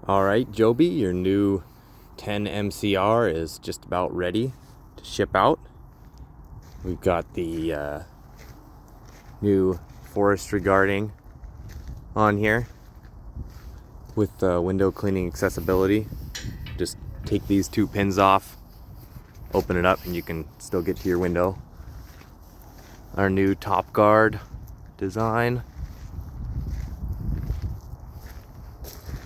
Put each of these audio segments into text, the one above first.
All right, Joby, your new 10 MCR is just about ready to ship out. We've got the new Forestry guarding on here with window cleaning accessibility. Just take these two pins off, open it up, and you can still get to your window. Our new top guard design.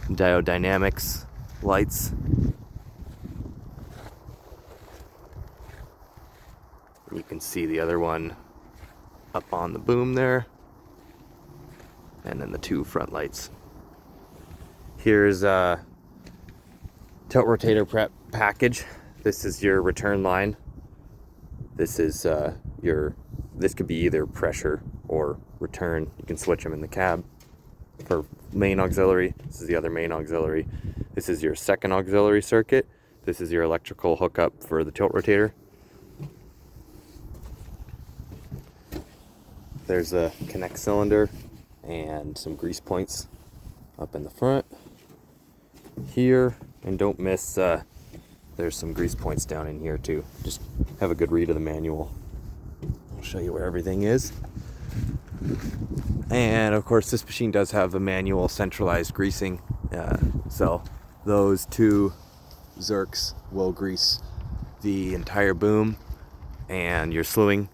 Diodynamics lights. You can see the other one up on the boom there. And then the two front lights. Here's a tilt rotator prep package. This is your return line. This is this could be either pressure or return. You can switch them in the cab. For main auxiliary, this is the other main auxiliary. This is your second auxiliary circuit. This is your electrical hookup for the tilt rotator. There's a connect cylinder and some grease points up in the front here, and don't miss there's some grease points down in here too. Just have a good read of the manual. I'll show you where everything is. And of course this machine does have a manual centralized greasing, so those two Zerks will grease the entire boom and your slewing,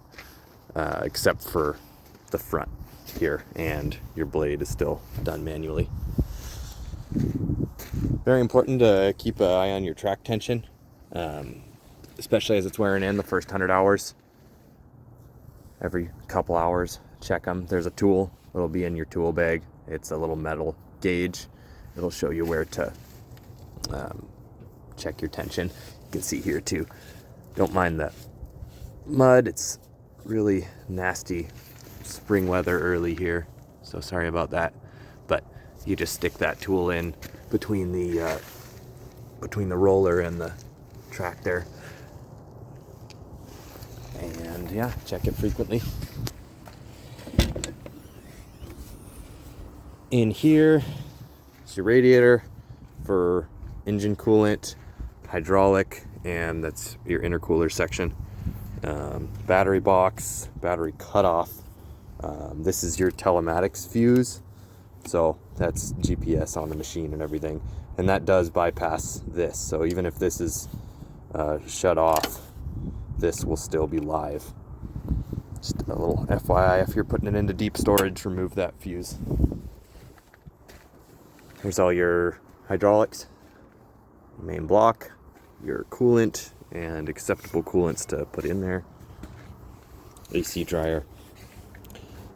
except for the front here, and your blade is still done manually. Very important to keep an eye on your track tension, especially as it's wearing in the first 100 hours. Every couple hours, check them. There's a tool. It'll be in your tool bag. It's a little metal gauge. It'll show you where to check your tension. You can see here too. Don't mind the mud. It's really nasty spring weather early here, so sorry about that. But you just stick that tool in between the roller and the track there, and yeah, check it frequently. In here is your radiator for engine coolant, hydraulic, and that's your intercooler section. Battery box, battery cutoff. This is your telematics fuse, so that's GPS on the machine and everything, and that does bypass this, so even if this is shut off, this will still be live. Just a little FYI, if you're putting it into deep storage, remove that fuse. Here's all your hydraulics, main block, your coolant, and acceptable coolants to put in there. AC dryer.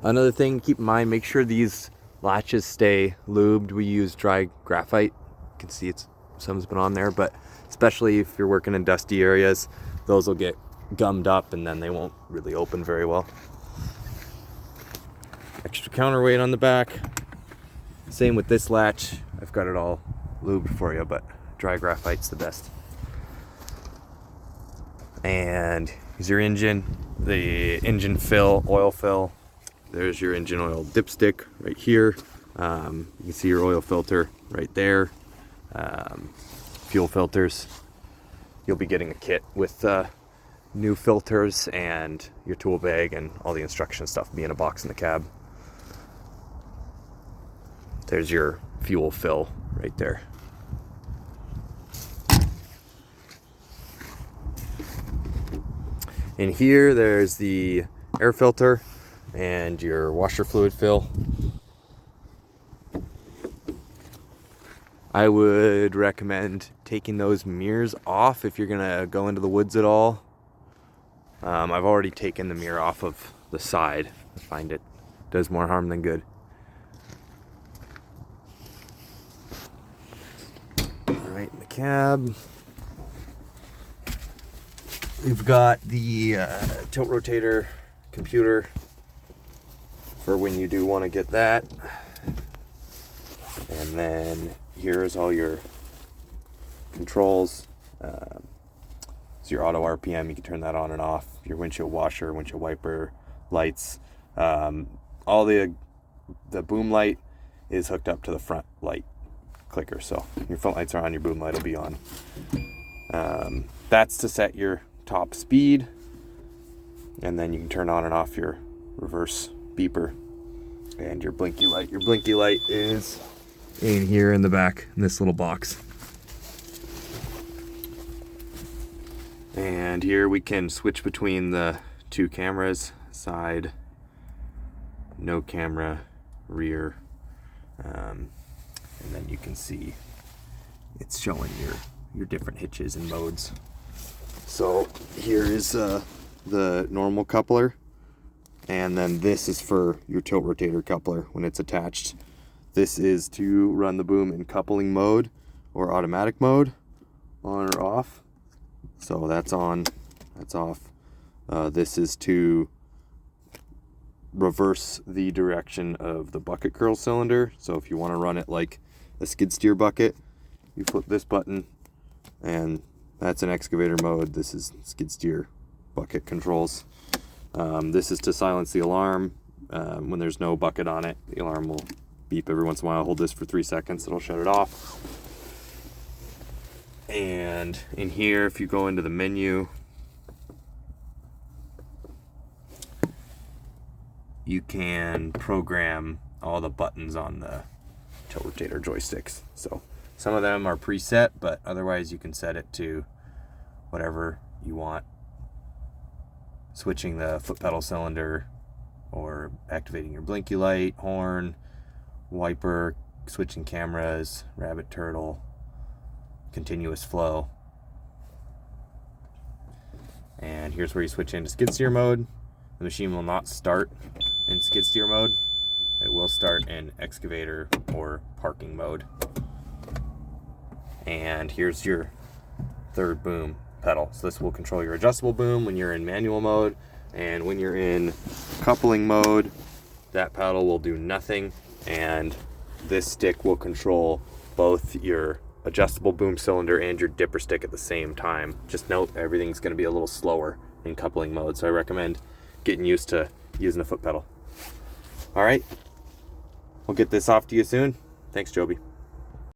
Another thing to keep in mind, make sure these latches stay lubed. We use dry graphite. You can see some's been on there, but especially if you're working in dusty areas, those will get gummed up and then they won't really open very well. Extra counterweight on the back. Same with this latch. I've got it all lubed for you, but dry graphite's the best. And here's your engine, the engine fill, oil fill. There's your engine oil dipstick right here. You can see your oil filter right there. Fuel filters. You'll be getting a kit with new filters, and your tool bag and all the instruction stuff will be in a box in the cab. There's your fuel fill right there. In here, there's the air filter and your washer fluid fill. I would recommend taking those mirrors off if you're gonna go into the woods at all. I've already taken the mirror off of the side. I find it does more harm than good. Right in the cab, we've got the tilt rotator computer for when you do want to get that. And then here's all your controls. It's your auto RPM. You can turn that on and off. Your windshield washer, windshield wiper, lights. All the boom light is hooked up to the front light clicker. So your front lights are on, your boom light will be on. That's to set your top speed, and then you can turn on and off your reverse beeper and your blinky light. Your blinky light is in here in the back in this little box. And here we can switch between the two cameras, side, no camera, rear, and then you can see it's showing your different hitches and modes. So here is the normal coupler, and then this is for your tilt rotator coupler when it's attached. This is to run the boom in coupling mode or automatic mode, on or off. So that's on, that's off. This is to reverse the direction of the bucket curl cylinder. So if you want to run it like a skid steer bucket, you flip this button, and that's an excavator mode. This is skid steer bucket controls. This is to silence the alarm. When there's no bucket on it, the alarm will beep every once in a while. Hold this for 3 seconds, it'll shut it off. And in here, if you go into the menu, you can program all the buttons on the tilt rotator joysticks. So some of them are preset, but otherwise you can set it to whatever you want. Switching the foot pedal cylinder, or activating your blinky light, horn, wiper, switching cameras, rabbit turtle, continuous flow. And here's where you switch into skid steer mode. The machine will not start in skid steer mode. It will start in excavator or parking mode. And here's your third boom pedal. So this will control your adjustable boom when you're in manual mode, and when you're in coupling mode, that pedal will do nothing, and this stick will control both your adjustable boom cylinder and your dipper stick at the same time. Just note, everything's going to be a little slower in coupling mode, so I recommend getting used to using the foot pedal. All right, we'll get this off to you soon. Thanks, Joby.